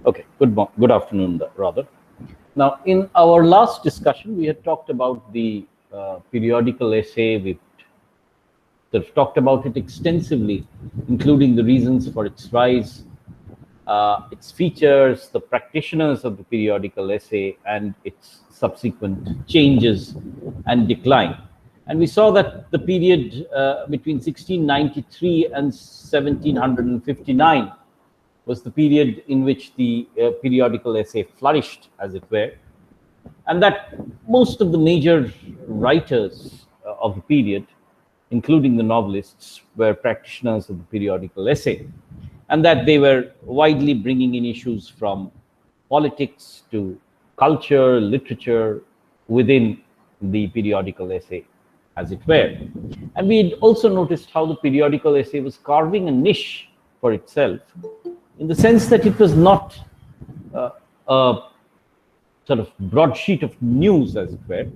Okay, good afternoon, rather. Now, in our last discussion, we had talked about the periodical essay. We sort of talked about it extensively, including the reasons for its rise, its features, the practitioners of the periodical essay, and its subsequent changes and decline. And we saw that the period between 1693 and 1759 was the period in which the periodical essay flourished, as it were, and that most of the major writers of the period, including the novelists, were practitioners of the periodical essay, and that they were widely bringing in issues from politics to culture, literature within the periodical essay, as it were. And we had also noticed how the periodical essay was carving a niche for itself, in the sense that it was not a sort of broadsheet of news, as it were,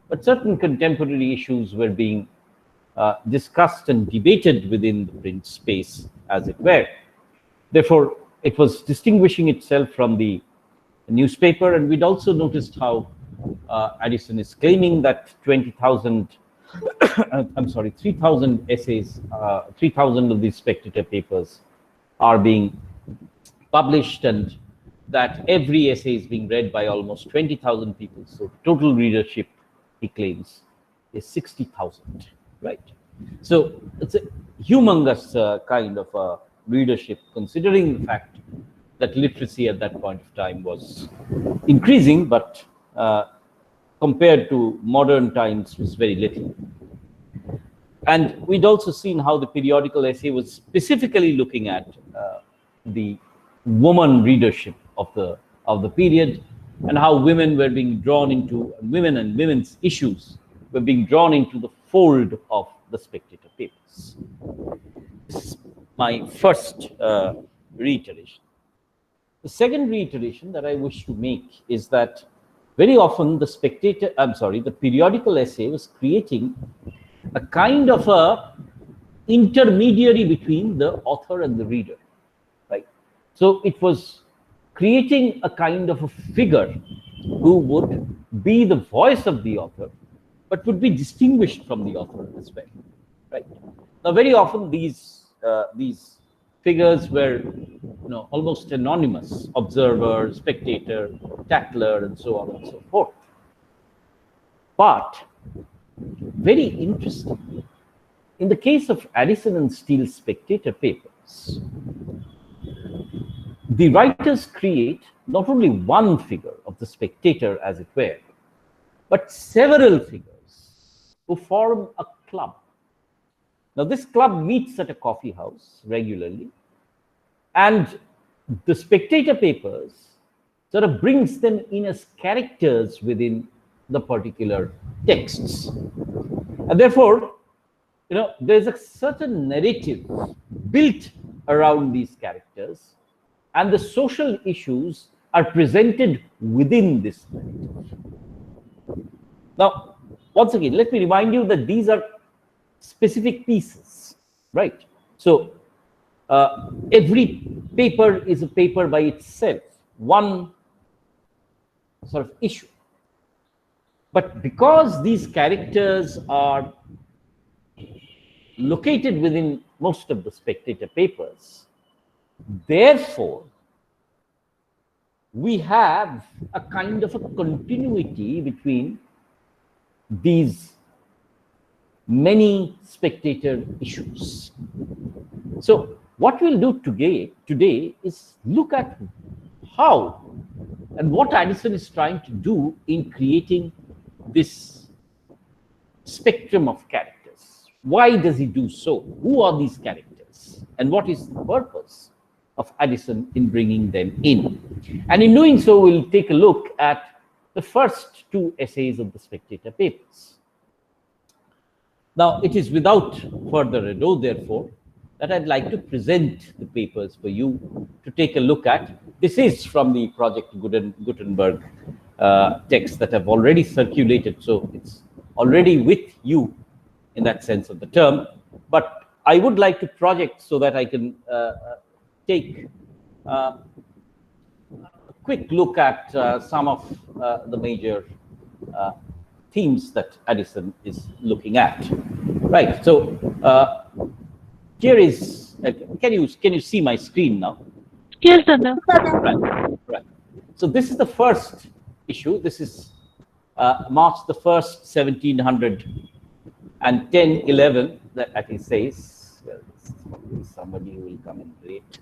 but certain contemporary issues were being discussed and debated within the print space, as it were. Therefore, it was distinguishing itself from the newspaper, and we'd also noticed how Addison is claiming that 20,000, I'm sorry, 3,000 essays, 3,000 of these Spectator papers are being published, and that every essay is being read by almost 20,000 people. So total readership, he claims, is 60,000, right? So it's a humongous kind of readership, considering the fact that literacy at that point of time was increasing, but compared to modern times was very little. And we'd also seen how the periodical essay was specifically looking at the woman readership of the period, and how women were being drawn into, women and women's issues were being drawn into the fold of the Spectator papers. This is my first reiteration. The second reiteration that I wish to make is that very often the periodical essay was creating a kind of a intermediary between the author and the reader, right? So it was creating a kind of a figure who would be the voice of the author, but would be distinguished from the author as well, right? Now, very often these figures were, almost anonymous: observer, spectator, tackler, and so on and so forth. But very interestingly, in the case of Addison and Steele's Spectator papers, the writers create not only one figure of the spectator, as it were, but several figures who form a club. Now, this club meets at a coffee house regularly, and the Spectator papers sort of brings them in as characters within the particular texts. And therefore, there's a certain narrative built around these characters, and the social issues are presented within this narrative. Now, once again, let me remind you that these are specific pieces, right? So every paper is a paper by itself, one sort of issue. But because these characters are located within most of the Spectator papers, therefore, we have a kind of a continuity between these many Spectator issues. So what we'll do today is look at how and what Addison is trying to do in creating this spectrum of characters. Why does he do so? Who are these characters? And what is the purpose of Addison in bringing them in? And in doing so, we'll take a look at the first two essays of the Spectator papers. Now, it is without further ado, therefore, that I'd like to present the papers for you to take a look at. This is from the Project Gutenberg texts that have already circulated, so it's already with you in that sense of the term. But I would like to project so that I can take a quick look at some of the major themes that Addison is looking at. Right. So here is. Can you see my screen now? Yes, Dada. Right. Right. So this is the first issue. This is March the 1st, 1710-11, that he says. Well, somebody who will come in late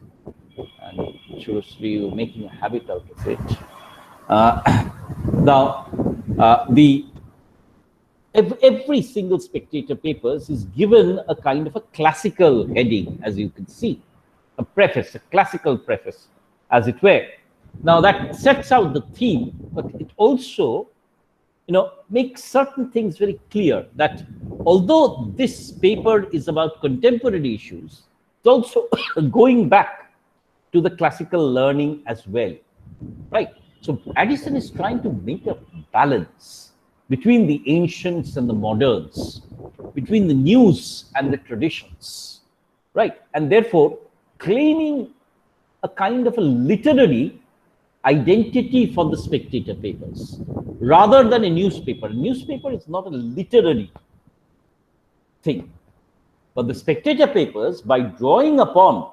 and choose you making a habit out of it. Now, every single Spectator papers is given a kind of a classical heading, as you can see, a preface, a classical preface, as it were. Now that sets out the theme, but it also, makes certain things very clear, that although this paper is about contemporary issues, it's also going back to the classical learning as well, right? So Addison is trying to make a balance between the ancients and the moderns, between the news and the traditions, right? And therefore claiming a kind of a literary identity for the Spectator papers rather than a newspaper. A newspaper is not a literary thing, but the Spectator papers, by drawing upon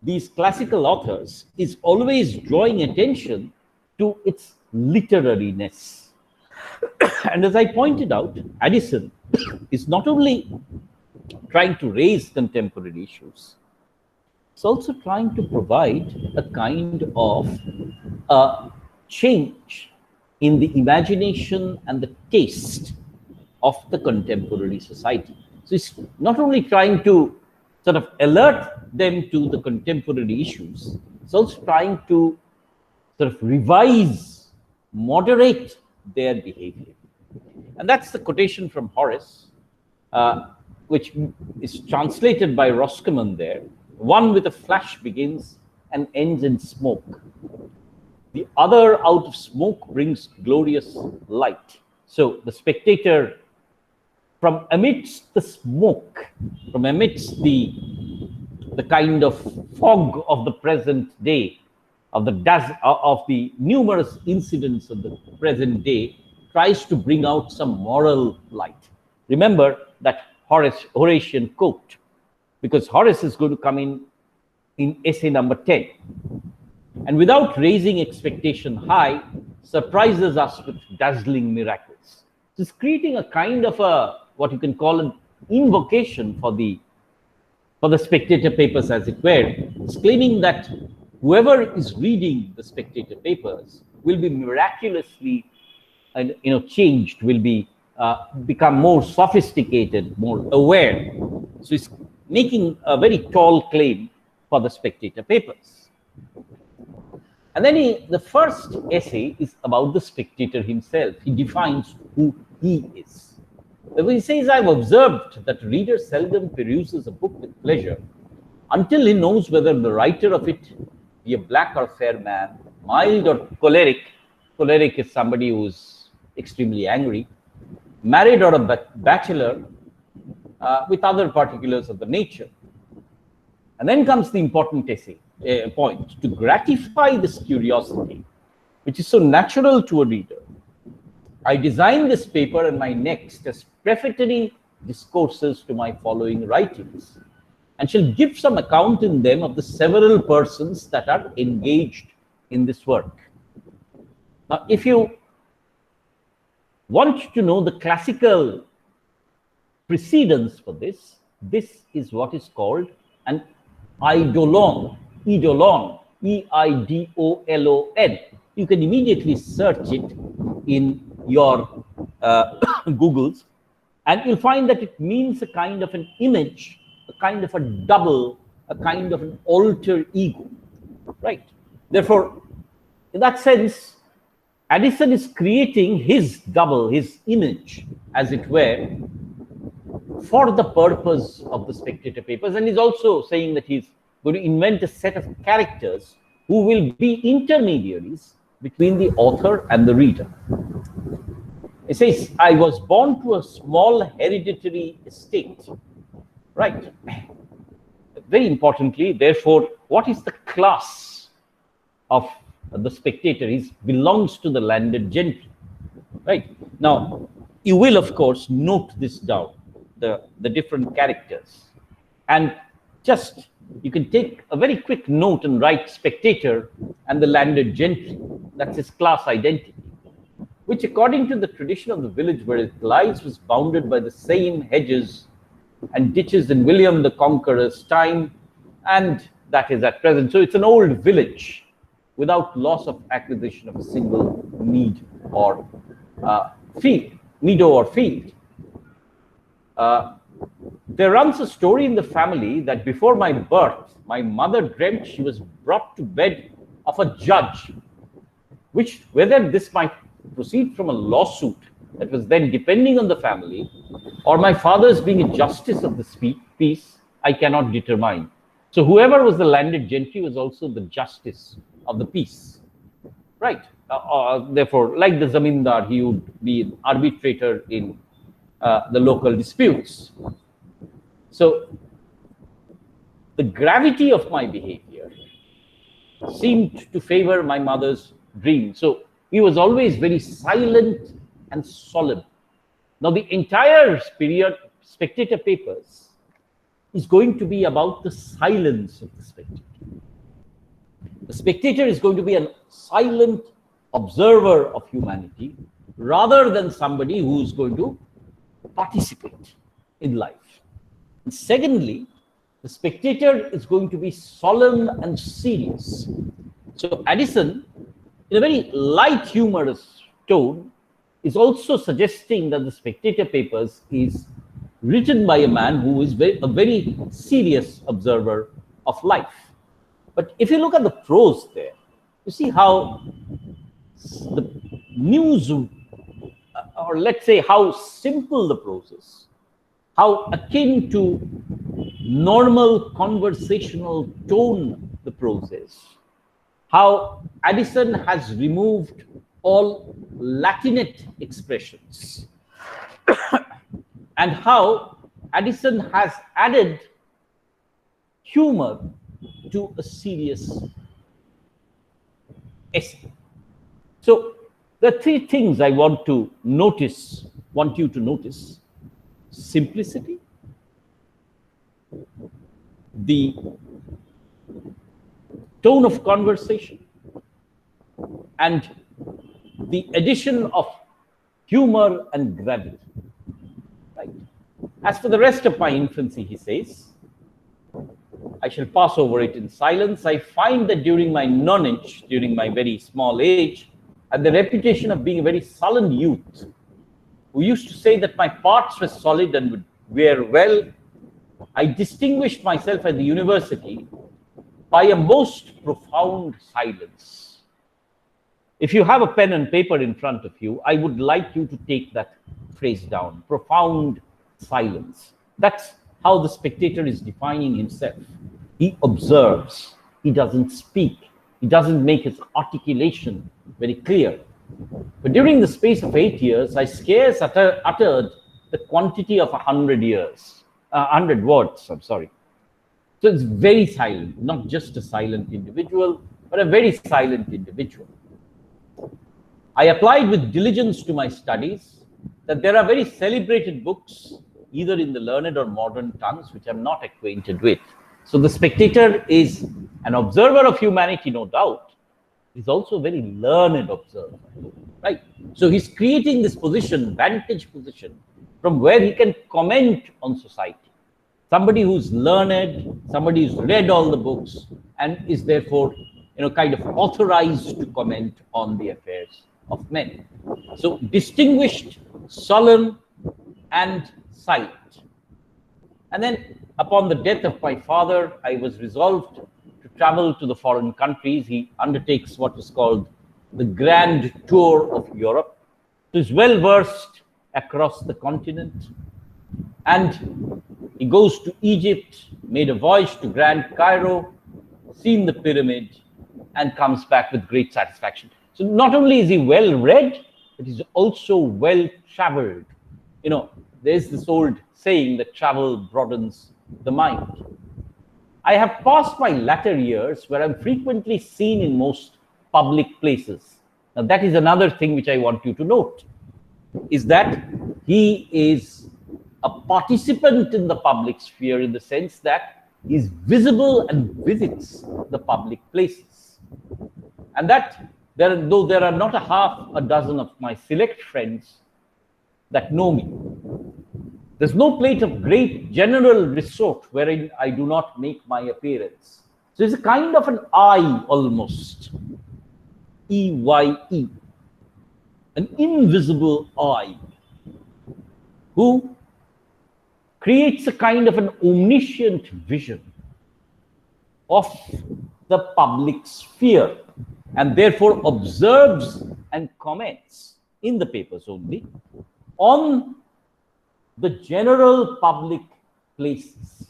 these classical authors, is always drawing attention to its literariness. And as I pointed out, Addison is not only trying to raise contemporary issues, it's also trying to provide a kind of change in the imagination and the taste of the contemporary society. So it's not only trying to sort of alert them to the contemporary issues, it's also trying to sort of revise, moderate their behavior. And that's the quotation from Horace, which is translated by Roscommon there. One with a flash begins and ends in smoke. The other out of smoke brings glorious light. So the Spectator, from amidst the smoke, from amidst the kind of fog of the present day, of the numerous incidents of the present day, tries to bring out some moral light. Remember that Horatian quote, because Horace is going to come in essay number 10, and without raising expectation high, surprises us with dazzling miracles. So it's creating a kind of a, what you can call an invocation for the Spectator papers, as it were. It's claiming that whoever is reading the Spectator papers will be miraculously changed, will be become more sophisticated, more aware. So it's making a very tall claim for the Spectator papers. And then the first essay is about the Spectator himself. He defines who he is. He says, I've observed that reader seldom peruses a book with pleasure until he knows whether the writer of it be a black or fair man, mild or choleric. Choleric is somebody who's extremely angry, married or a bachelor, with other particulars of the nature. And then comes the important point, to gratify this curiosity, which is so natural to a reader. I designed this paper and my next as prefatory discourses to my following writings, and shall give some account in them of the several persons that are engaged in this work. Now, if you want to know the classical precedence for this, this is what is called an eidolon, eidolon, E-I-D-O-L-O-N. You can immediately search it in your Googles, and you'll find that it means a kind of an image, a kind of a double, a kind of an alter ego, right? Therefore, in that sense, Addison is creating his double, his image, as it were, for the purpose of the Spectator papers. And he's also saying that he's going to invent a set of characters who will be intermediaries between the author and the reader. He says, I was born to a small hereditary estate. right? Very importantly, therefore, what is the class of the spectator? He belongs to the landed gentry, right? Now, you will, of course, note this down, the different characters. And just, you can take a very quick note and write spectator and the landed gentry. That's his class identity, which according to the tradition of the village where it lies was bounded by the same hedges and ditches in William the Conqueror's time, and that is at present. So it's an old village without loss of acquisition of a single mead or field, meadow or field. There runs a story in the family that before my birth, my mother dreamt she was brought to bed of a judge, which whether this might proceed from a lawsuit that was then depending on the family, or my father's being a justice of the peace, I cannot determine. So whoever was the landed gentry was also the justice of the peace, right? Therefore, like the zamindar, he would be an arbitrator in the local disputes. So the gravity of my behavior seemed to favor my mother's dream. So he was always very silent and solemn. Now the entire Spectator papers is going to be about the silence of the spectator. The spectator is going to be a silent observer of humanity rather than somebody who's going to participate in life. And secondly, the spectator is going to be solemn and serious. So Addison, in a very light, humorous tone, is also suggesting that the Spectator papers is written by a man who is a very serious observer of life. But if you look at the prose there, you see how the news, or let's say how simple the prose is, how akin to normal conversational tone the prose is, how Addison has removed all Latinate expressions, and how Addison has added humor to a serious essay. So there are three things I want you to notice: simplicity, the tone of conversation, and the addition of humor and gravity. Right. As for the rest of my infancy, he says, I shall pass over it in silence. I find that during my nonage, during my very small age, I had the reputation of being a very sullen youth who used to say that my parts were solid and would wear well. I distinguished myself at the university by a most profound silence. If you have a pen and paper in front of you, I would like you to take that phrase down: profound silence. That's how the spectator is defining himself. He observes, he doesn't speak, he doesn't make his articulation very clear. But during the space of 8 years, I scarce uttered the quantity of 100 words, I'm sorry. So it's very silent, not just a silent individual, but a very silent individual. I applied with diligence to my studies that there are very celebrated books, either in the learned or modern tongues, which I'm not acquainted with. So the spectator is an observer of humanity, no doubt. He's also a very learned observer, right? So he's creating this position, vantage position, from where he can comment on society. Somebody who's learned, somebody who's read all the books, and is therefore, kind of authorized to comment on the affairs of men. So distinguished, solemn, and silent. And then upon the death of my father, I was resolved to travel to the foreign countries. He undertakes what is called the grand tour of Europe. He's well versed across the continent. And he goes to Egypt, made a voyage to Grand Cairo, seen the pyramid, and comes back with great satisfaction. So not only is he well read, but he's also well traveled. There's this old saying that travel broadens the mind. I have passed my latter years where I'm frequently seen in most public places. Now, that is another thing which I want you to note, is that he is a participant in the public sphere in the sense that he is visible and visits the public places. And that, though there are not a half a dozen of my select friends that know me, there's no plate of great general resort wherein I do not make my appearance. So it's a kind of an eye almost, EYE, an invisible eye, who creates a kind of an omniscient vision of the public sphere and therefore observes and comments in the papers only on the general public places.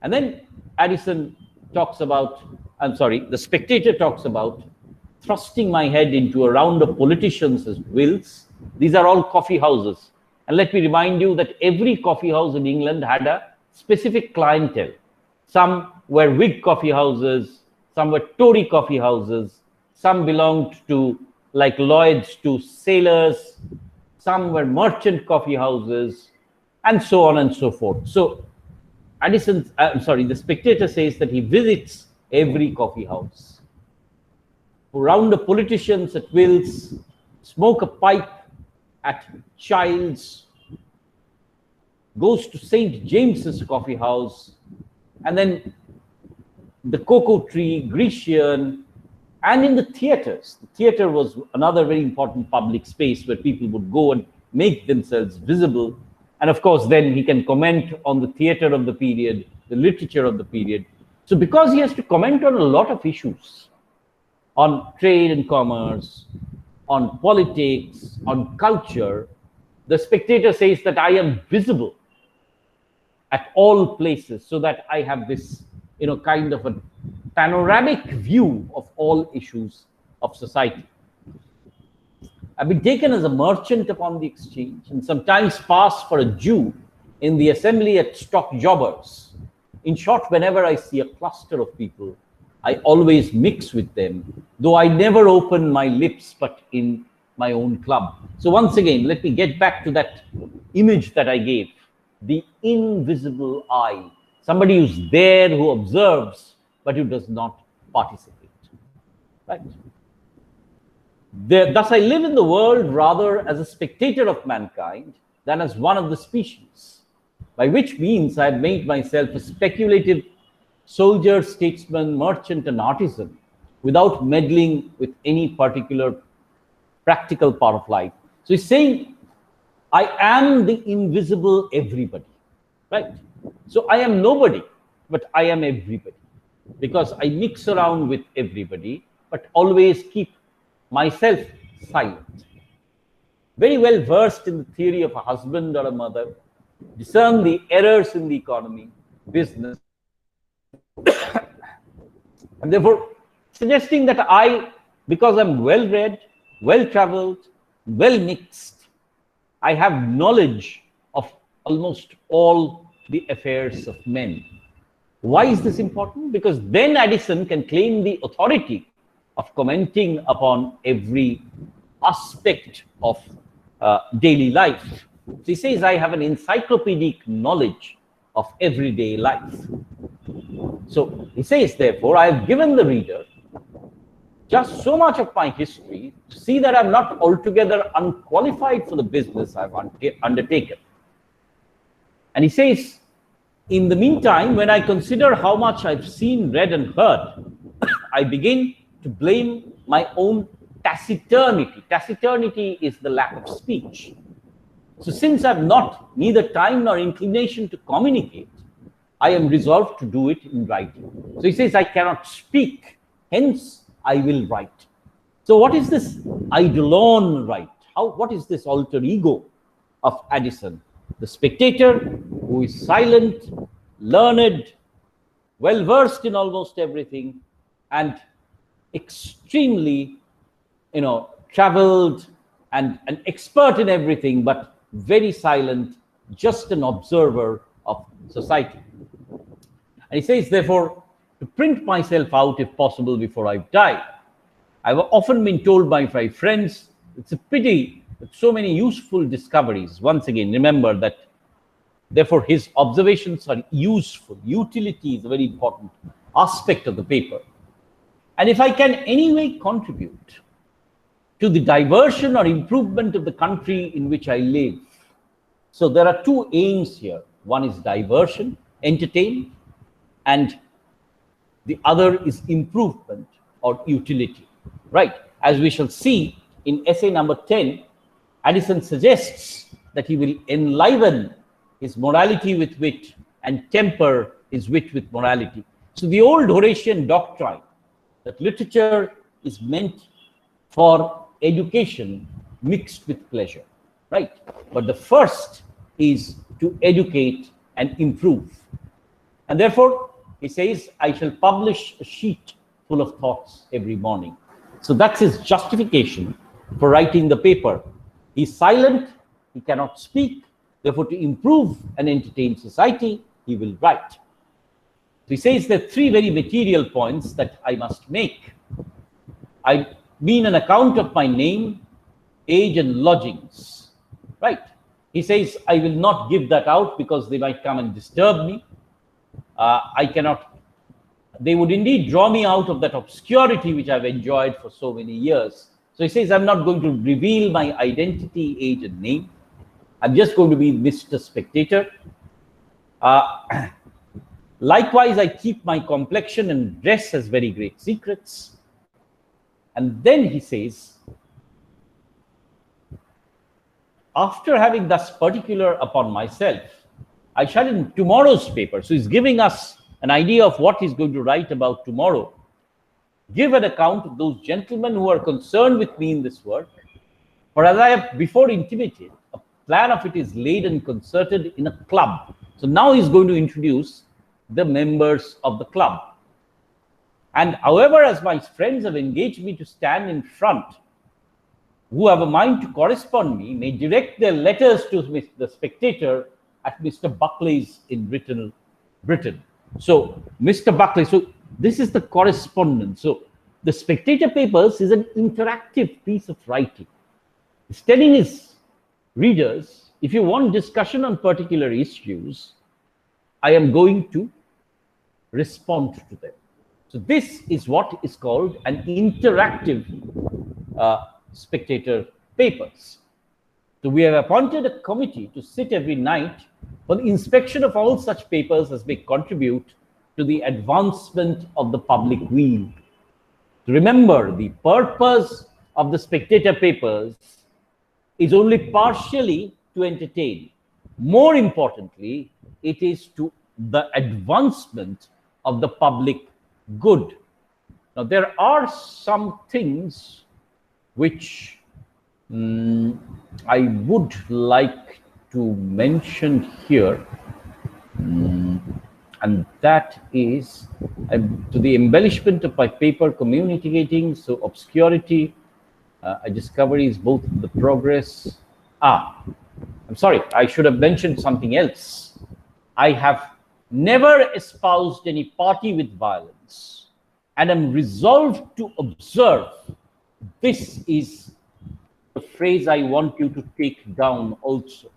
And then Addison talks about, the Spectator talks about thrusting my head into a round of politicians as wills. These are all coffee houses. And let me remind you that every coffee house in England had a specific clientele. Some were Whig coffee houses, some were Tory coffee houses, some belonged to, like Lloyd's, to sailors, some were merchant coffee houses, and so on and so forth. So the Spectator says that he visits every coffee house. Round of politicians at Will's, smoke a pipe at Child's, goes to St. James's coffee house, and then the Cocoa Tree, Grecian, and in the theaters. The theater was another very important public space where people would go and make themselves visible. And of course, then he can comment on the theater of the period, the literature of the period. So because he has to comment on a lot of issues, on trade and commerce, on politics, on culture, the Spectator says that I am visible at all places so that I have this, kind of a panoramic view of all issues of society. I've been taken as a merchant upon the exchange and sometimes pass for a Jew in the assembly at stock jobbers. In short, whenever I see a cluster of people, I always mix with them, though I never open my lips but in my own club. So once again, let me get back to that image that I gave, the invisible eye, somebody who's there, who observes, but who does not participate. Right? Thus, I live in the world rather as a spectator of mankind than as one of the species, by which means I have made myself a speculative soldier, statesman, merchant, and artisan without meddling with any particular practical part of life. So he's saying, I am the invisible everybody, right? So I am nobody, but I am everybody, because I mix around with everybody, but always keep myself silent. Very well versed in the theory of a husband or a mother, discern the errors in the economy, business, and therefore suggesting that I, because I'm well-read, well-traveled, well-mixed, I have knowledge of almost all the affairs of men. Why is this important? Because then Addison can claim the authority of commenting upon every aspect of daily life. So he says, I have an encyclopedic knowledge of everyday life. So he says, therefore, I have given the reader just so much of my history to see that I'm not altogether unqualified for the business I've undertaken. And he says, in the meantime, when I consider how much I've seen, read, and heard, I begin to blame my own taciturnity. Taciturnity is the lack of speech. So since I've neither time nor inclination to communicate, I am resolved to do it in writing. So he says, I cannot speak, hence I will write. So what is this eidolon right? What is this alter ego of Addison? The spectator who is silent, learned, well-versed in almost everything, and extremely, traveled and an expert in everything, but very silent, just an observer of society. And he says, therefore, to print myself out, if possible, before I die. I've often been told by my friends, it's a pity that so many useful discoveries. Once again, remember that, therefore, his observations are useful. Utility is a very important aspect of the paper. And if I can anyway contribute to the diversion or improvement of the country in which I live. So there are two aims here. One is diversion, entertain, and the other is improvement or utility, right? As we shall see in essay number 10, Addison suggests that he will enliven his morality with wit and temper his wit with morality. So the old Horatian doctrine that literature is meant for education mixed with pleasure, right? But the first is to educate and improve. And therefore, he says, I shall publish a sheet full of thoughts every morning. So that's his justification for writing the paper. He's silent, he cannot speak, therefore to improve and entertain society, he will write. So he says there are three very material points that I must make. I mean an account of my name, age and lodgings, right? He says, I will not give that out because they might come and disturb me. I cannot, they would indeed draw me out of that obscurity which I've enjoyed for so many years. So he says, I'm not going to reveal my identity, age, and name. I'm just going to be Mr. Spectator. Likewise, I keep my complexion and dress as very great secrets. And then he says, after having thus particular upon myself, I shall in tomorrow's paper, so he's giving us an idea of what he's going to write about tomorrow, give an account of those gentlemen who are concerned with me in this work. For as I have before intimated, a plan of it is laid and concerted in a club. So now he's going to introduce the members of the club. And however, as my friends have engaged me to stand in front, who have a mind to correspond me may direct their letters to the Spectator at Mr. Buckley's in Britain. So Mr. Buckley, so this is the correspondence. So the Spectator papers is an interactive piece of writing. It's telling his readers, if you want discussion on particular issues, I am going to respond to them. So this is what is called an interactive Spectator papers. So we have appointed a committee to sit every night for the inspection of all such papers as may contribute to the advancement of the public weal. Remember, the purpose of the Spectator papers is only partially to entertain. More importantly, it is to the advancement of the public good. Now, there are some things which I would like to mention here, and that is to the embellishment of my paper communicating, so obscurity, discoveries, both the progress. I'm sorry, I should have mentioned something else. I have never espoused any party with violence, and am resolved to observe. This is the phrase I want you to take down also.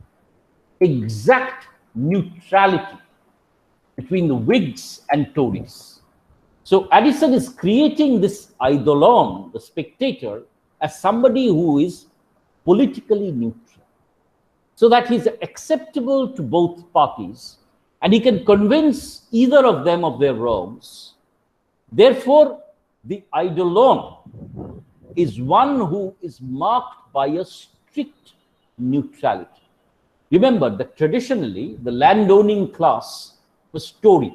Exact neutrality between the Whigs and Tories. So Addison is creating this eidolon, the Spectator, as somebody who is politically neutral, so that he's acceptable to both parties and he can convince either of them of their wrongs. Therefore, the eidolon is one who is marked by a strict neutrality. Remember that traditionally the landowning class was Tory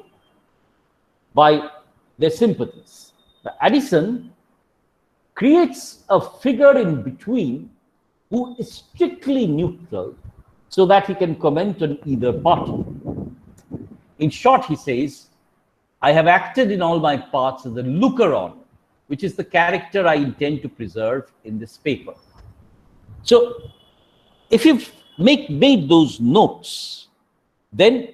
by their sympathies. Addison creates a figure in between who is strictly neutral so that he can comment on either party. In short, he says, I have acted in all my parts as a looker-on, which is the character I intend to preserve in this paper. So if you've made those notes, then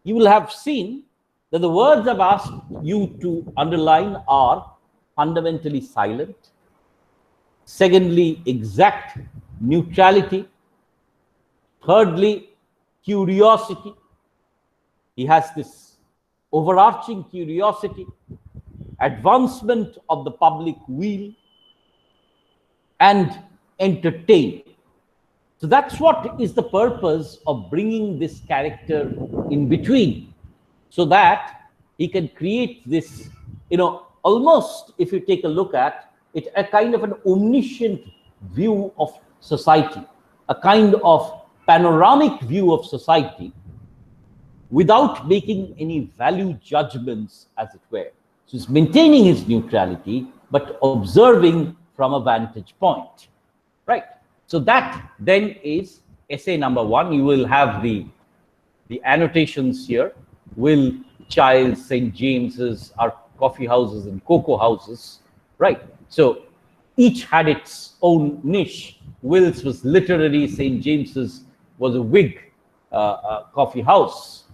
you will have seen that the words I've asked you to underline are fundamentally silent. Secondly, exact neutrality. Thirdly, curiosity. He has this overarching curiosity, advancement of the public weal, and entertain. So that's what is the purpose of bringing this character in between, so that he can create this, almost, if you take a look at it, a kind of an omniscient view of society, a kind of panoramic view of society, without making any value judgments, as it were. So he's maintaining his neutrality, but observing from a vantage point, right? So that then is essay number 1. You will have the annotations here. Will Childs, St. James's are coffee houses and cocoa houses, right? So each had its own niche. Will's was literary, St. James's was a Whig coffee house.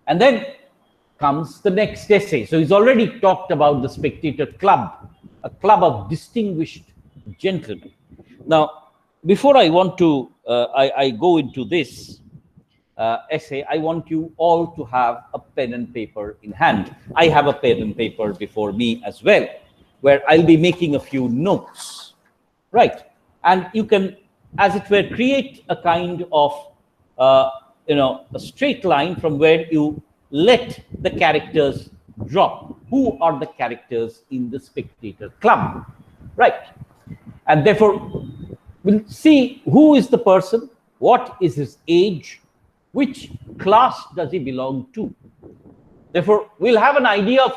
And then comes the next essay. So he's already talked about the Spectator Club, a club of distinguished gentlemen. Now, before I want to, I go into this essay, I want you all to have a pen and paper in hand. I have a pen and paper before me as well, where I'll be making a few notes, right? And you can, as it were, create a kind of, a straight line from where you let the characters drop. Who are the characters in the Spectator Club, right? And therefore, we'll see who is the person, what is his age, which class does he belong to. Therefore, we'll have an idea of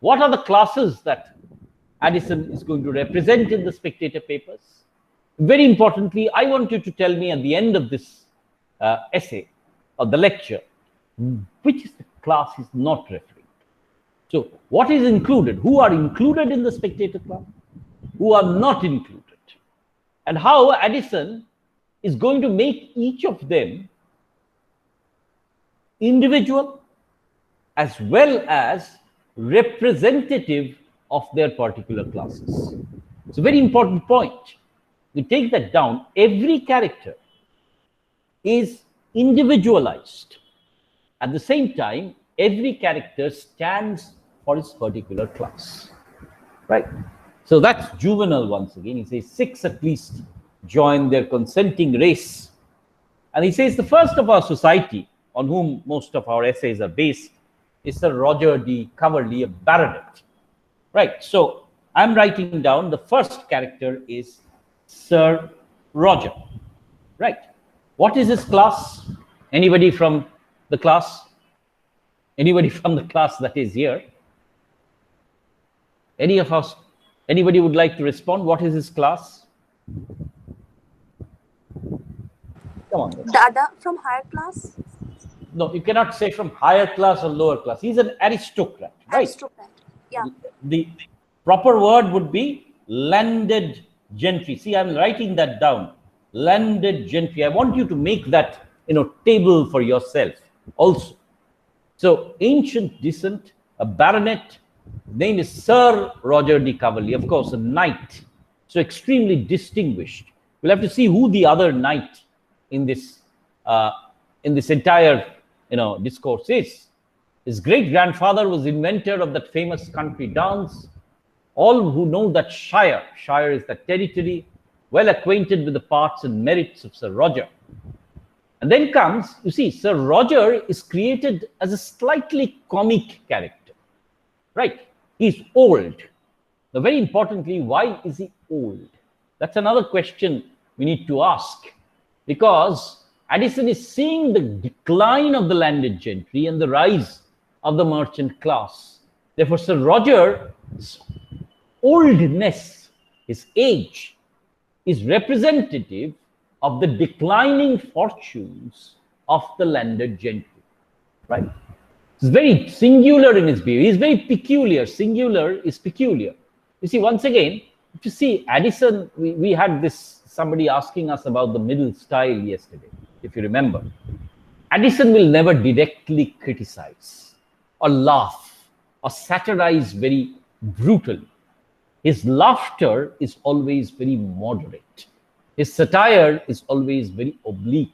what are the classes that Addison is going to represent in the Spectator papers. Very importantly, I want you to tell me at the end of this essay or the lecture, which is the class he's not referring to. So what is included? Who are included in the Spectator Club? Who are not included? And how Addison is going to make each of them individual as well as representative of their particular classes. It's a very important point. We take that down. Every character is individualized. At the same time, every character stands for its particular class, right? So that's juvenile once again. He says 6 at least join their consenting race. And he says the first of our society, on whom most of our essays are based, is Sir Roger de Coverley, a baronet, right? So I'm writing down the first character is Sir Roger, right? What is his class? Anybody from the class? Anybody from the class that is here? Any of us? Anybody would like to respond? What is his class? Come on. Dada from higher class? No, you cannot say from higher class or lower class. He's an aristocrat, right? Aristocrat, yeah. The proper word would be landed gentry. See, I'm writing that down. Landed gentry. I want you to make that, table for yourself also. So, ancient descent, a baronet, name is Sir Roger de Coverley, of course, a knight. So, extremely distinguished. We'll have to see who the other knight in this entire, discourse is. His great-grandfather was inventor of that famous country dance. All who know that Shire is the territory, well acquainted with the parts and merits of Sir Roger. And then comes, you see, Sir Roger is created as a slightly comic character, right? He's old. Now, very importantly, why is he old? That's another question we need to ask, because Addison is seeing the decline of the landed gentry and the rise of the merchant class. Therefore, Sir Roger's oldness, his age, is representative of the declining fortunes of the landed gentry, right? It's very singular in his behavior. He's very peculiar. Singular is peculiar. You see, once again, if you see Addison, we had somebody asking us about the middle style yesterday, if you remember. Addison will never directly criticize or laugh or satirize very brutally. His laughter is always very moderate. His satire is always very oblique.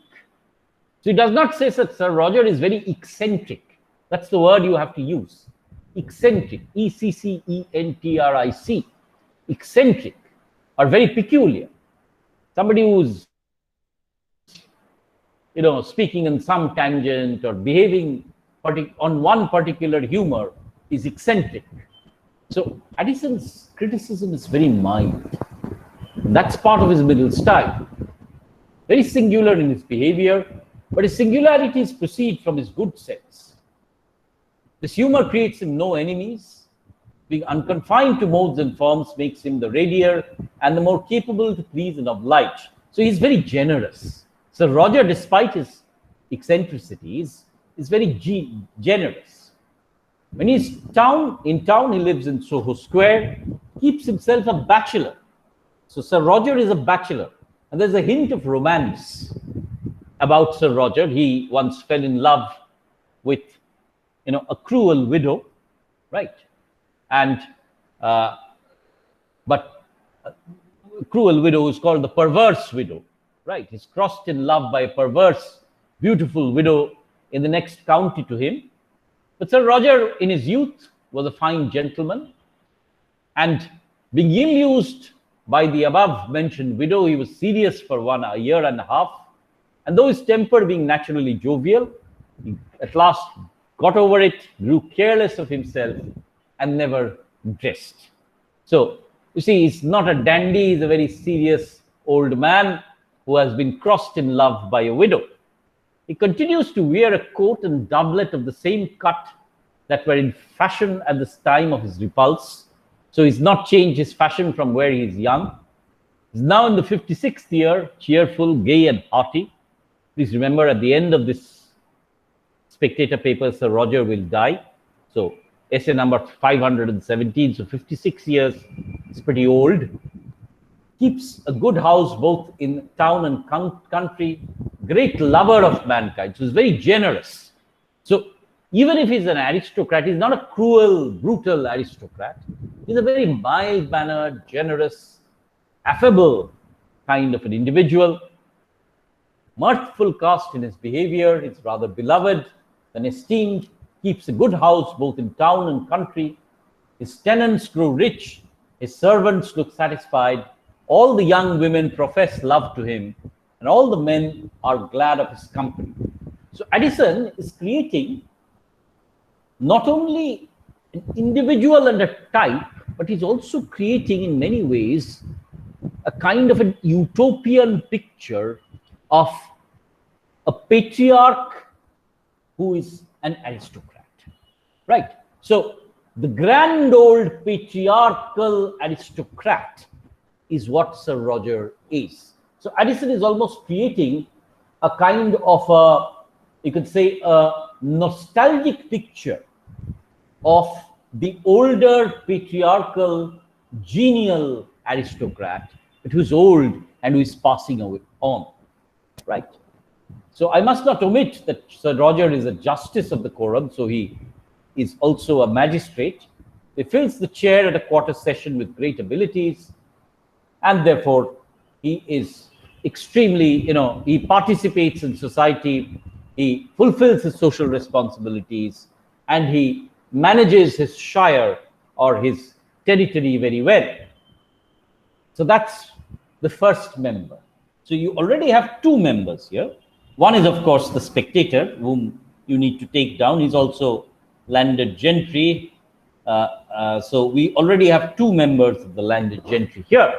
So he does not say that Sir Roger is very eccentric. That's the word you have to use. Eccentric, Eccentric, eccentric, or very peculiar. Somebody who's, speaking in some tangent or behaving on one particular humor is eccentric. So Addison's criticism is very mild. That's part of his middle style. Very singular in his behavior, but his singularities proceed from his good sense. This humor creates him no enemies. Being unconfined to modes and forms makes him the readier and the more capable to please and oblige. So he's very generous. So Roger, despite his eccentricities, is very generous. When he's in town, he lives in Soho Square, keeps himself a bachelor. So Sir Roger is a bachelor. And there's a hint of romance about Sir Roger. He once fell in love with, a cruel widow, right? And, but a cruel widow is called the perverse widow, right? He's crossed in love by a perverse, beautiful widow in the next county to him. But Sir Roger, in his youth, was a fine gentleman. And being ill-used by the above-mentioned widow, he was serious for a year and a half. And though his temper being naturally jovial, he at last got over it, grew careless of himself, and never dressed. So, you see, he's not a dandy, he's a very serious old man who has been crossed in love by a widow. He continues to wear a coat and doublet of the same cut that were in fashion at this time of his repulse. So he's not changed his fashion from where he is young. He's now in the 56th year, cheerful, gay, and hearty. Please remember, at the end of this Spectator paper, Sir Roger will die. So essay number 517, so 56 years, is pretty old. Keeps a good house both in town and country, great lover of mankind, so he's very generous. So even if he's an aristocrat, he's not a cruel, brutal aristocrat. He's a very mild-mannered, generous, affable kind of an individual. Mirthful cast in his behavior, he's rather beloved and esteemed, keeps a good house both in town and country. His tenants grow rich, his servants look satisfied, all the young women profess love to him, and all the men are glad of his company. So Addison is creating not only an individual and a type, but he's also creating in many ways a kind of an utopian picture of a patriarch who is an aristocrat, right? So the grand old patriarchal aristocrat is what Sir Roger is. So Addison is almost creating a kind of a, you could say, a nostalgic picture of the older patriarchal genial aristocrat, but who's old and who is passing away on, right? So I must not omit that Sir Roger is a justice of the quorum, so he is also a magistrate. He fills the chair at a quarter session with great abilities, and therefore he is extremely, he participates in society, he fulfills his social responsibilities, and he manages his shire or his territory very well. So that's the first member. So you already have two members here. One is, of course, the Spectator, whom you need to take down. He's also landed gentry. So we already have two members of the landed gentry here.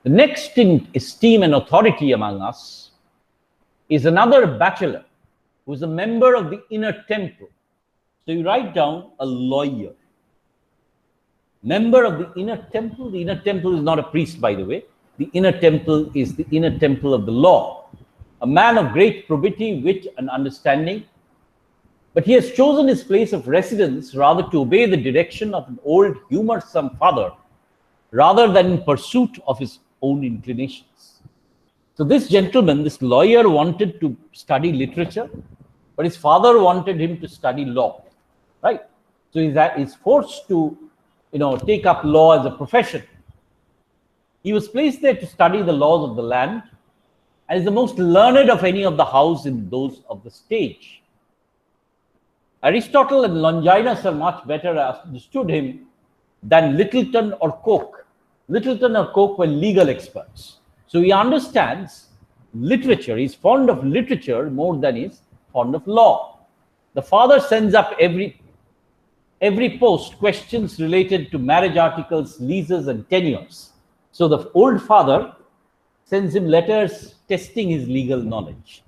The next in esteem and authority among us is another bachelor who is a member of the Inner Temple. So you write down a lawyer. Member of the Inner Temple. The Inner Temple is not a priest, by the way. The Inner Temple is the Inner Temple of the law. A man of great probity, wit, and understanding. But he has chosen his place of residence rather to obey the direction of an old humorsome father rather than in pursuit of his own inclinations. So this gentleman, this lawyer, wanted to study literature, but his father wanted him to study law, right? So he's forced to, take up law as a profession. He was placed there to study the laws of the land, and is the most learned of any of the house in those of the stage. Aristotle and Longinus have much better understood him than Littleton or Coke. Littleton or Coke were legal experts. So he understands literature. He's fond of literature more than he's fond of law. The father sends up every post questions related to marriage articles, leases, and tenures. So the old father sends him letters testing his legal knowledge.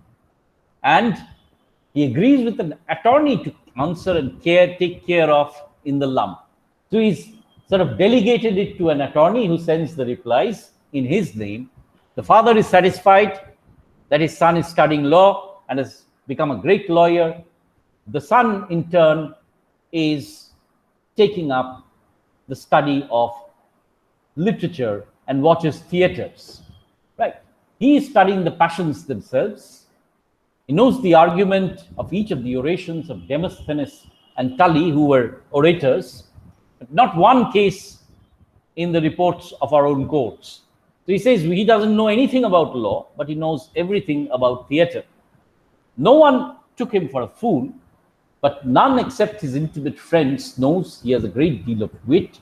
And he agrees with an attorney to answer and take care of in the lump. So he's sort of delegated it to an attorney who sends the replies in his name. The father is satisfied that his son is studying law and has become a great lawyer. The son, in turn, is taking up the study of literature and watches theaters. Right? He is studying the passions themselves. He knows the argument of each of the orations of Demosthenes and Tully, who were orators, but not one case in the reports of our own courts. So he says he doesn't know anything about law, but he knows everything about theater. No one took him for a fool, but none except his intimate friends knows he has a great deal of wit.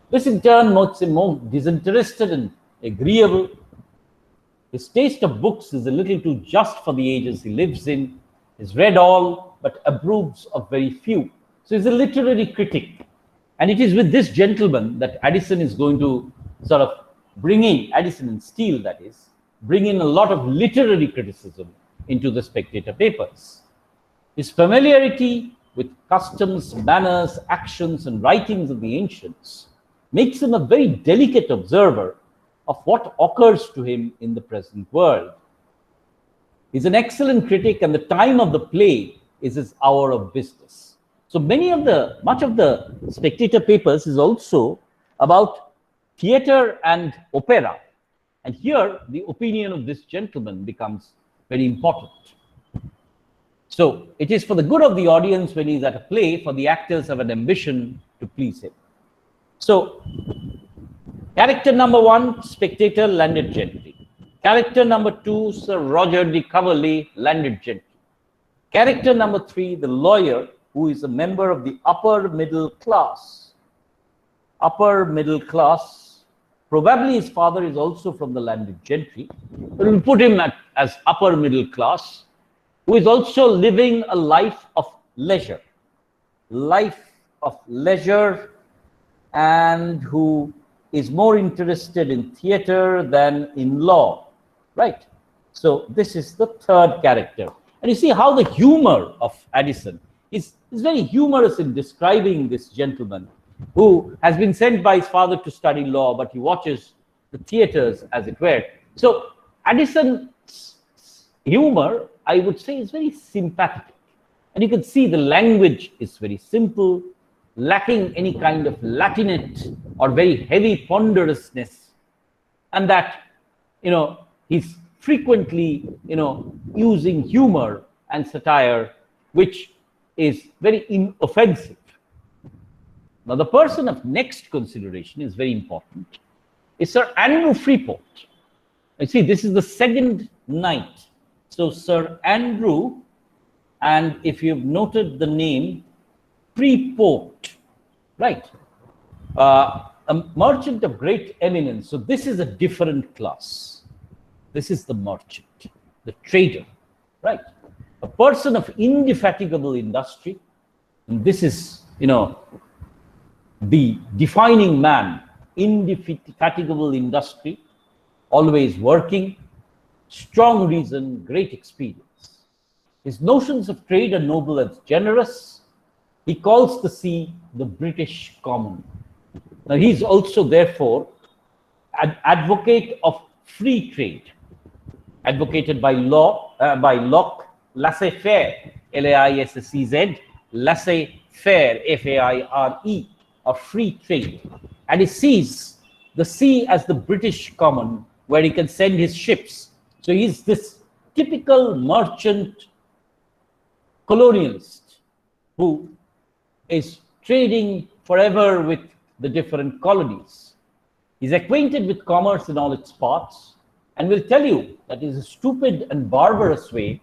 This in turn makes him more disinterested and agreeable. His taste of books is a little too just for the ages he lives in. He's read all, but approves of very few. So he's a literary critic. And it is with this gentleman that Addison is going to sort of bring in, Addison and Steele that is, bring in a lot of literary criticism into the Spectator papers. His familiarity with customs, manners, actions, and writings of the ancients makes him a very delicate observer of what occurs to him in the present world. He's an excellent critic, and the time of the play is his hour of business. So much of the Spectator papers is also about theater and opera. And here, the opinion of this gentleman becomes very important. So it is for the good of the audience when he's at a play, for the actors have an ambition to please him. So character number 1, Spectator, landed gentry. Character number 2, Sir Roger de Cavalli, landed gentry. Character number 3, the lawyer, who is a member of the upper middle class. Upper middle class. Probably his father is also from the landed gentry, but we'll put him as upper middle class, who is also living a life of leisure. Life of leisure, and who is more interested in theater than in law, right? So this is the third character. And you see how the humor of Addison is very humorous in describing this gentleman who has been sent by his father to study law, but he watches the theaters, as it were. So Addison's humor, I would say, is very sympathetic. And you can see the language is very simple, lacking any kind of Latinate or very heavy ponderousness, and that, he's frequently, using humor and satire, which is very inoffensive. Now, the person of next consideration is very important, is Sir Andrew Freeport. You see, this is the second knight. So Sir Andrew, and if you've noted the name, Freeport, right? A merchant of great eminence. So this is a different class. This is the merchant, the trader, right? A person of indefatigable industry. And this is, the defining man, indefatigable industry, always working, strong reason, great experience. His notions of trade are noble and generous. He calls the sea the British common. Now, he's also, therefore, an advocate of free trade, advocated by Locke, laissez-faire, Laissez, laissez-faire, Faire, of free trade. And he sees the sea as the British common, where he can send his ships So he's this typical merchant colonialist who is trading forever with the different colonies. He's acquainted with commerce in all its parts and will tell you that it is a stupid and barbarous way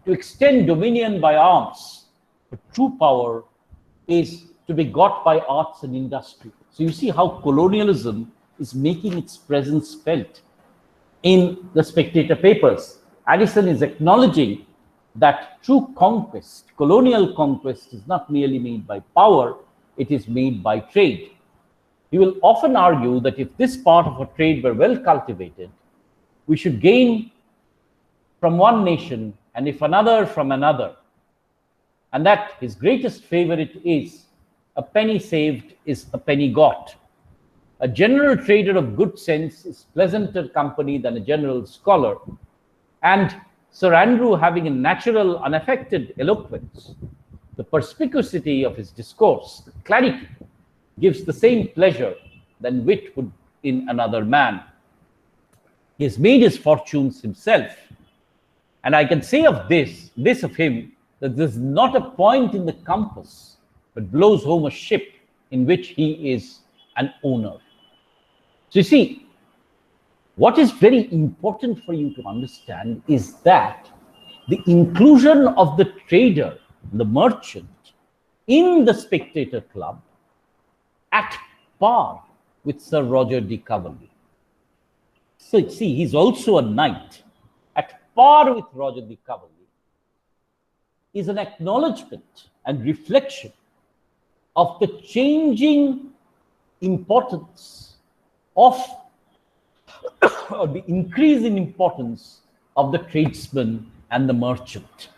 to extend dominion by arms. But true power is to be got by arts and industry. So you see how colonialism is making its presence felt in the Spectator papers. Addison is acknowledging that true conquest, colonial conquest, is not merely made by power, it is made by trade. He will often argue that if this part of a trade were well cultivated, we should gain from one nation and if another from another. And that his greatest favorite is, a penny saved is a penny got. A general trader of good sense is pleasanter company than a general scholar. And Sir Andrew, having a natural, unaffected eloquence, the perspicuity of his discourse, the clarity, gives the same pleasure than wit would in another man. He has made his fortunes himself. And I can say of this of him, that there's not a point in the compass, but blows home a ship in which he is an owner. So you see, what is very important for you to understand is that the inclusion of the trader, the merchant, in the Spectator Club at par with Sir Roger de Cavalli. So you see, he's also a knight. At par with Roger de Cavalli is an acknowledgement and reflection of the changing importance of or the increase in importance of the tradesman and the merchant.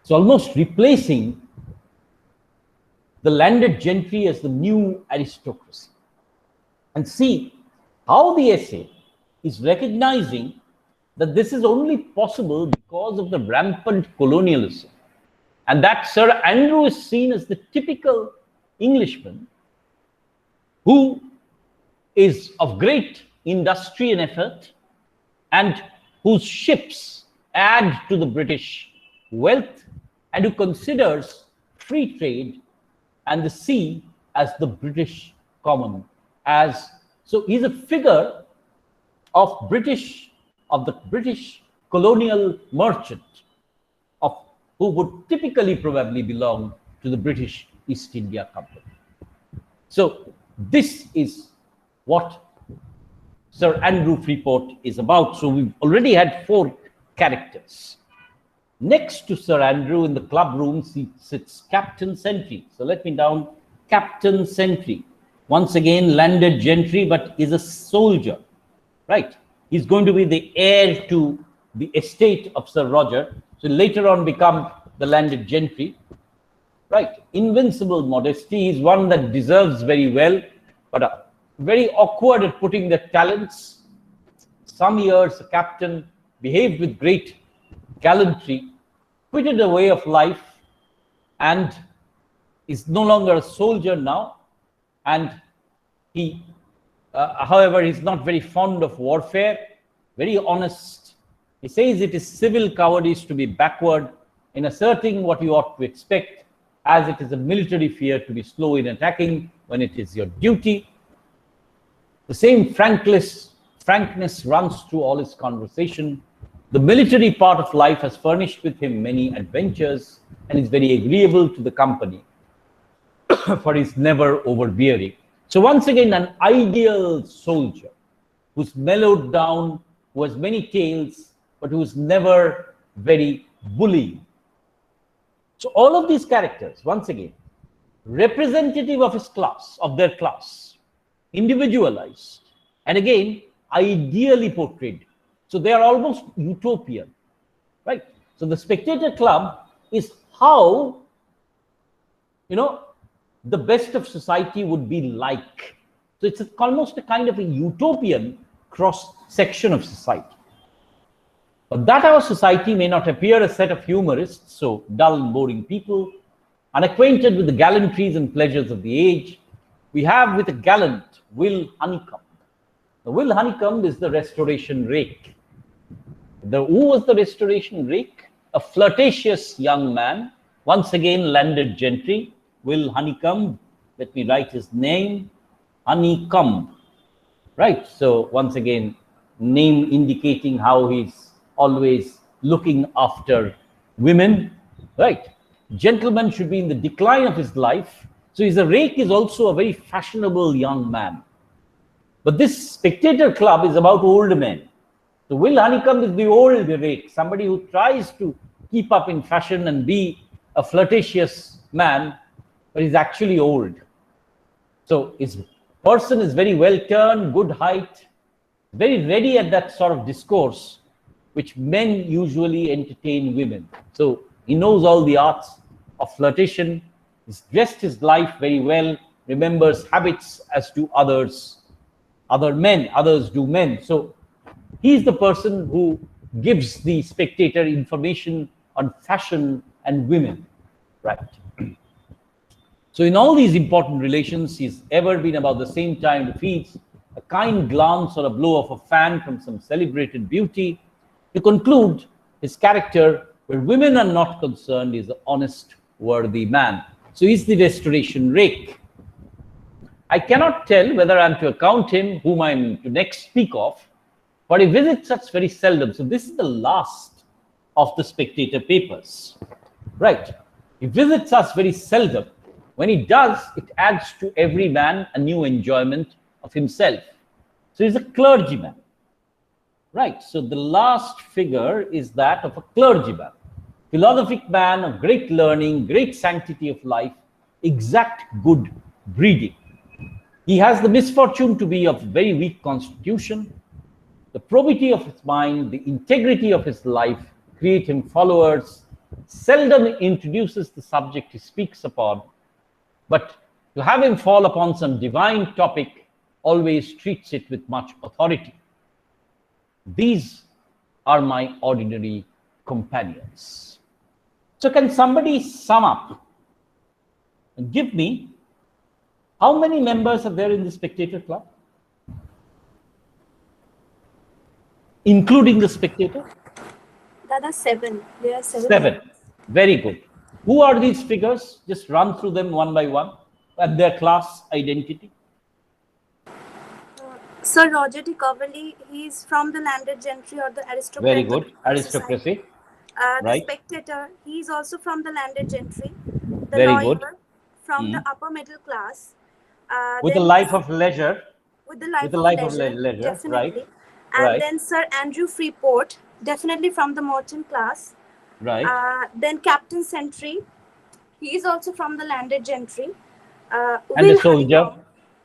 It's almost replacing the landed gentry as the new aristocracy. And see how the essay is recognizing that this is only possible because of the rampant colonialism, and that Sir Andrew is seen as the typical Englishman who is of great industry and effort and whose ships add to the British wealth and who considers free trade and the sea as the British common. So he's a figure of the British colonial merchant who would typically probably belong to the British East India Company. So this is what Sir Andrew Freeport is about. So we've already had 4 characters. Next to Sir Andrew in the club room sits Captain Sentry. So let me down Captain Sentry. Once again, landed gentry, but is a soldier, right? He's going to be the heir to the estate of Sir Roger. So later on become the landed gentry, right? Invincible modesty is one that deserves very well, but very awkward at putting the talents. Some years, the captain behaved with great gallantry, quitted a way of life, and is no longer a soldier now. And he, however, is not very fond of warfare, very honest. He says it is civil cowardice to be backward in asserting what you ought to expect, as it is a military fear to be slow in attacking when it is your duty. The same frankness runs through all his conversation. The military part of life has furnished with him many adventures and is very agreeable to the company, for he's never overbearing. So once again, an ideal soldier who's mellowed down, who has many tales, but who's never very bullying. So all of these characters, once again, representative of his class, of their class, individualized, and again, ideally portrayed. So they are almost utopian, right? So the Spectator Club is how, the best of society would be like. So it's almost a kind of a utopian cross-section of society. But that our society may not appear a set of humorists, so dull and boring people, unacquainted with the gallantries and pleasures of the age, we have with a gallant Will Honeycomb. The Will Honeycomb is the restoration rake. Who was the Restoration rake? A flirtatious young man, once again landed gentry, Will Honeycomb. Let me write his name, Honeycomb. Right, so once again, name indicating how he's always looking after women. Right, gentleman should be in the decline of his life. So his rake is also a very fashionable young man. But this Spectator Club is about old men. So Will Honeycomb is the old rake, somebody who tries to keep up in fashion and be a flirtatious man, but he's actually old. So his person is very well turned, good height, very ready at that sort of discourse, which men usually entertain women. So he knows all the arts of flirtation. He's dressed his life very well, remembers habits as do others do men. So he's the person who gives the Spectator information on fashion and women, right? So in all these important relations, he's ever been about the same time to feeds a kind glance or a blow of a fan from some celebrated beauty. To conclude, his character, where women are not concerned, is an honest, worthy man. So he's the Restoration rake. I cannot tell whether I'm to account him, whom I'm to next speak of, but he visits us very seldom. So this is the last of the Spectator papers, right? He visits us very seldom. When he does, it adds to every man a new enjoyment of himself. So he's a clergyman, right? So the last figure is that of a clergyman, philosophic man of great learning, great sanctity of life, exact good breeding. He has the misfortune to be of very weak constitution. The probity of his mind, the integrity of his life create him followers, seldom introduces the subject he speaks upon, but to have him fall upon some divine topic always treats it with much authority. These are my ordinary companions. So can somebody sum up and give me how many members are there in the Spectator Club? Including the Spectator? Dada, 7. There are 7. 7. Very good. Who are these figures? Just run through them one by one and their class identity. Sir Roger de Cavalli, he is from the landed gentry or the aristocracy. Very good. Aristocracy. The Right. Spectator, he is also from the landed gentry. The Very lawyer, good. from the upper middle class. With a then life of leisure. with the life, With a life of leisure, definitely. Right. And Right. then Sir Andrew Freeport, definitely from the merchant class. Right. Then Captain Sentry, he is also from the landed gentry. And Will a soldier, Honeycomb,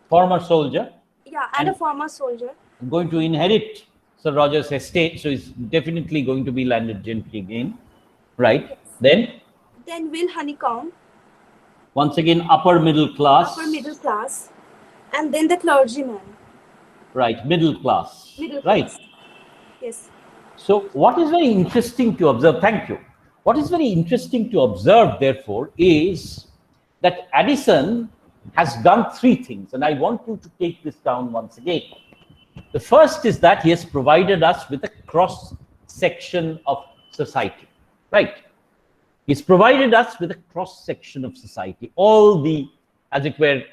former soldier, yeah, and a former soldier. going to inherit Sir Roger's estate, so he's definitely going to be landed gentry again, right? Yes. Then Will Honeycomb, once again upper middle class, and then the clergyman, right? Middle class, right? class. Yes. So what is very interesting to observe, thank you. What is very interesting to observe, therefore, is that Addison has done 3 things, and I want you to take this down once again. The first is that he has provided us with a cross section of society, right? He's provided us with a cross section of society, all the, as it were,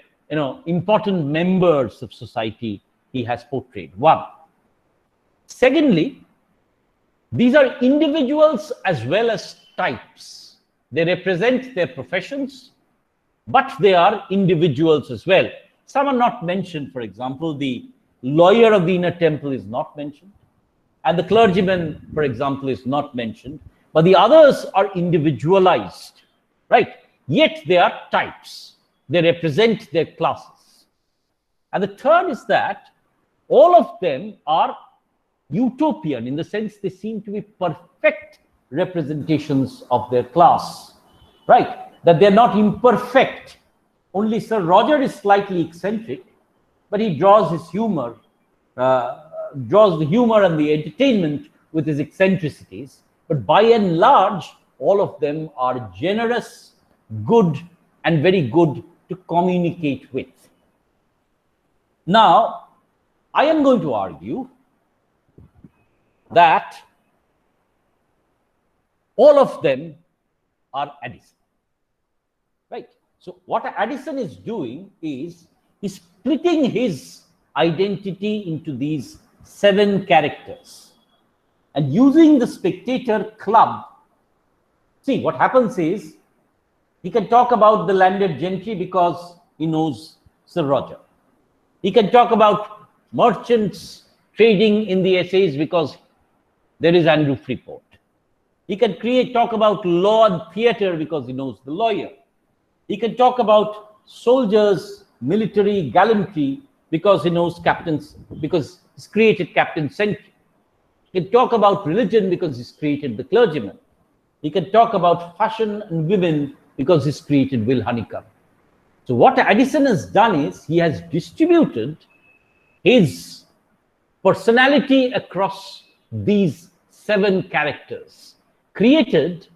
important members of society he has portrayed. 1. Secondly, these are individuals as well as types. They represent their professions, but they are individuals as well. Some are not mentioned. For example, the lawyer of the Inner Temple is not mentioned, and the clergyman, for example, is not mentioned, but the others are individualized, right? Yet they are types. They represent their classes. And the third is that all of them are utopian in the sense they seem to be perfect representations of their class, right? That they're not imperfect. Only Sir Roger is slightly eccentric, but he draws his humor, draws the humor and the entertainment with his eccentricities. But by and large, all of them are generous, good, and very good to communicate with. Now, I am going to argue that all of them are Addison. Right? So what Addison is doing is he's splitting his identity into these 7 characters. And using the Spectator Club, see what happens is he can talk about the landed gentry because he knows Sir Roger. He can talk about merchants trading in the essays because there is Andrew Freeport. He can talk about law and theatre because he knows the lawyer. He can talk about soldiers, military gallantry because he knows captains, because he's created Captain Sentry. He can talk about religion because he's created the clergyman. He can talk about fashion and women because he's created Will Honeycomb. So what Addison has done is he has distributed his personality across these 7 characters, created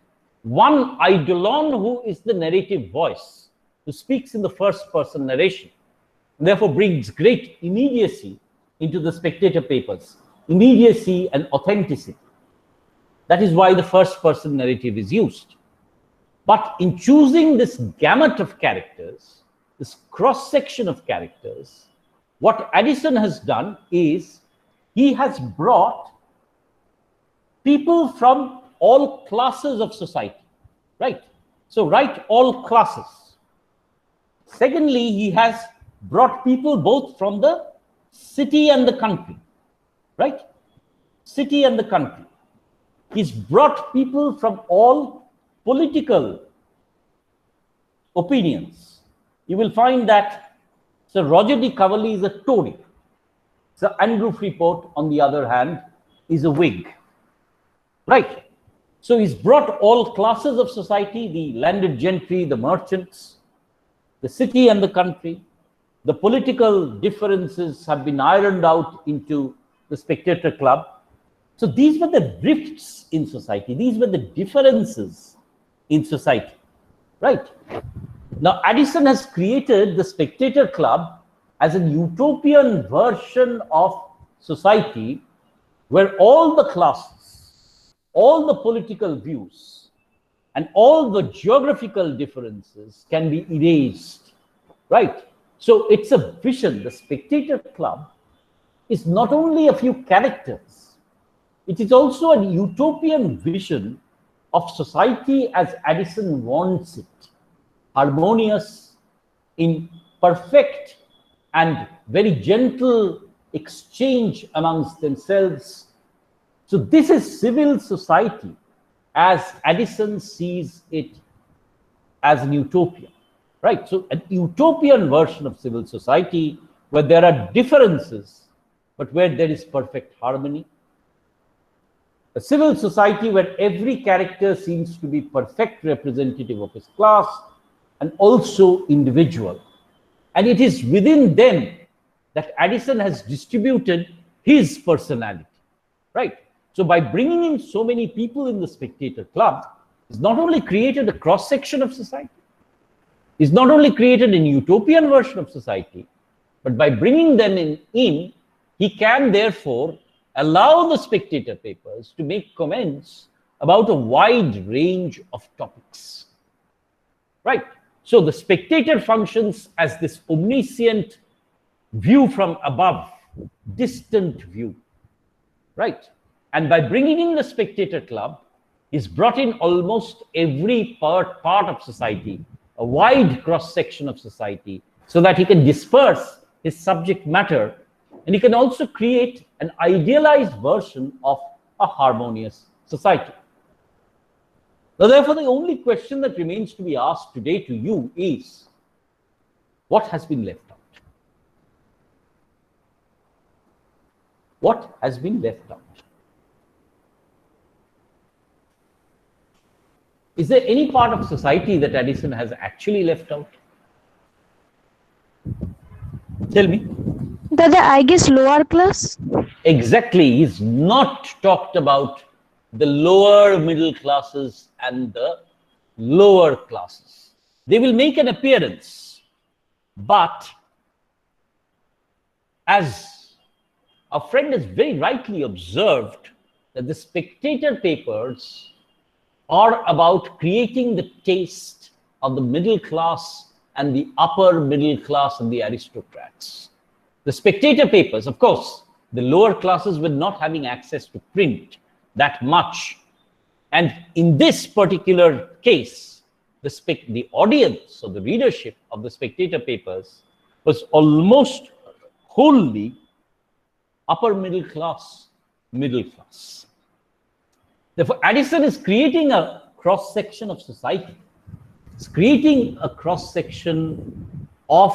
one eidolon who is the narrative voice, who speaks in the first person narration, and therefore brings great immediacy into the Spectator papers, immediacy and authenticity. That is why the first person narrative is used. But in choosing this gamut of characters, this cross section of characters, what Addison has done is he has brought people from all classes of society, right? So write all classes. Secondly, he has brought people both from the city and the country, right? City and the country. He's brought people from all political opinions. You will find that Sir Roger de Cavalli is a Tory. Sir Andrew Freeport, on the other hand, is a Whig, right? So he's brought all classes of society, the landed gentry, the merchants, the city and the country. The political differences have been ironed out into the Spectator Club. So these were the rifts in society. These were the differences in society, right? Now, Addison has created the Spectator Club as an utopian version of society where all the classes, all the political views, and all the geographical differences can be erased, right? So it's a vision. The Spectator Club is not only a few characters, it is also a utopian vision of society as Addison wants it, harmonious, in perfect and very gentle exchange amongst themselves. So this is civil society as Addison sees it as an utopia, right? So an utopian version of civil society where there are differences, but where there is perfect harmony. A civil society where every character seems to be perfect representative of his class and also individual. And it is within them that Addison has distributed his personality, right? So by bringing in so many people in the Spectator Club, he's not only created a cross-section of society, he's not only created an utopian version of society, but by bringing them in, he can therefore allow the Spectator papers to make comments about a wide range of topics, right? So the Spectator functions as this omniscient view from above, distant view, right? And by bringing in the Spectator Club, he's brought in almost every part of society, a wide cross-section of society, so that he can disperse his subject matter, and he can also create an idealized version of a harmonious society. Now, therefore, the only question that remains to be asked today to you is, what has been left out? What has been left out? Is there any part of society that Addison has actually left out? Tell me. Dada, I guess lower class. Exactly. He's not talked about the lower middle classes and the lower classes. They will make an appearance, but as a friend has very rightly observed, that the Spectator papers are about creating the taste of the middle class and the upper middle class and the aristocrats. The Spectator papers, of course, the lower classes were not having access to print that much. And in this particular case, the audience or the readership of the Spectator papers was almost wholly upper middle class, middle class. Therefore, Addison is creating a cross-section of society. It's creating a cross-section of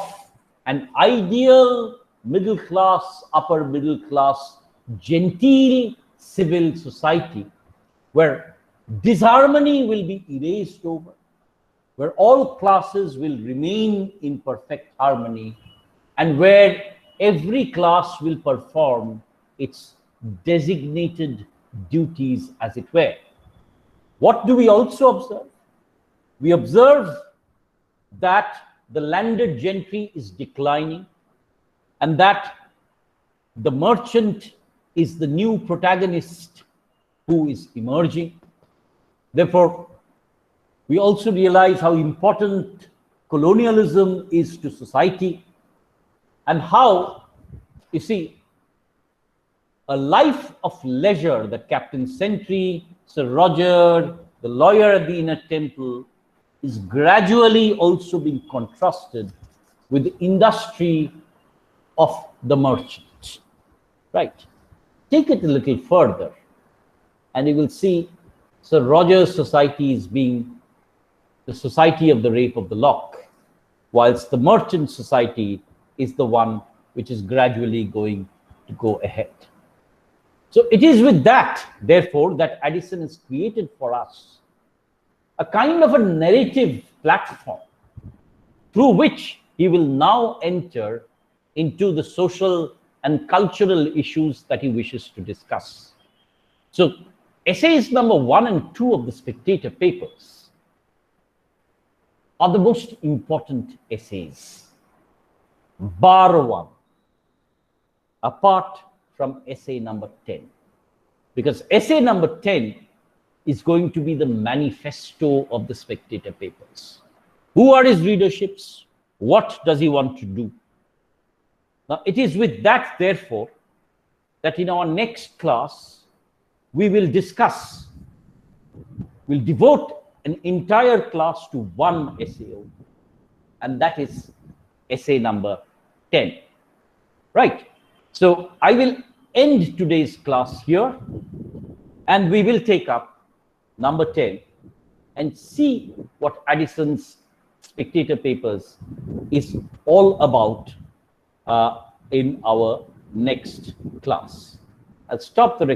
an ideal middle class, upper middle class, genteel civil society where disharmony will be erased over, where all classes will remain in perfect harmony, and where every class will perform its designated duties, as it were. What do we also observe? We observe that the landed gentry is declining and that the merchant is the new protagonist who is emerging. Therefore, we also realize how important colonialism is to society and how, you see, a life of leisure that Captain Sentry, Sir Roger, the lawyer at the Inner Temple, is gradually also being contrasted with the industry of the merchant. Right? Take it a little further, and you will see Sir Roger's society is being the society of the rape of the lock, whilst the merchant society is the one which is gradually going to go ahead. So it is with that, therefore, that Addison has created for us a kind of a narrative platform through which he will now enter into the social and cultural issues that he wishes to discuss. So essays number 1 and 2 of the Spectator papers are the most important essays, bar one, apart from essay number 10. Because essay number 10 is going to be the manifesto of the Spectator papers. Who are his readerships? What does he want to do? Now, it is with that, therefore, that in our next class, we will discuss, we'll devote an entire class to one essay only, and that is essay number 10. Right? So I will end today's class here, and we will take up number 10 and see what Addison's Spectator papers is all about in our next class. I'll stop the recording.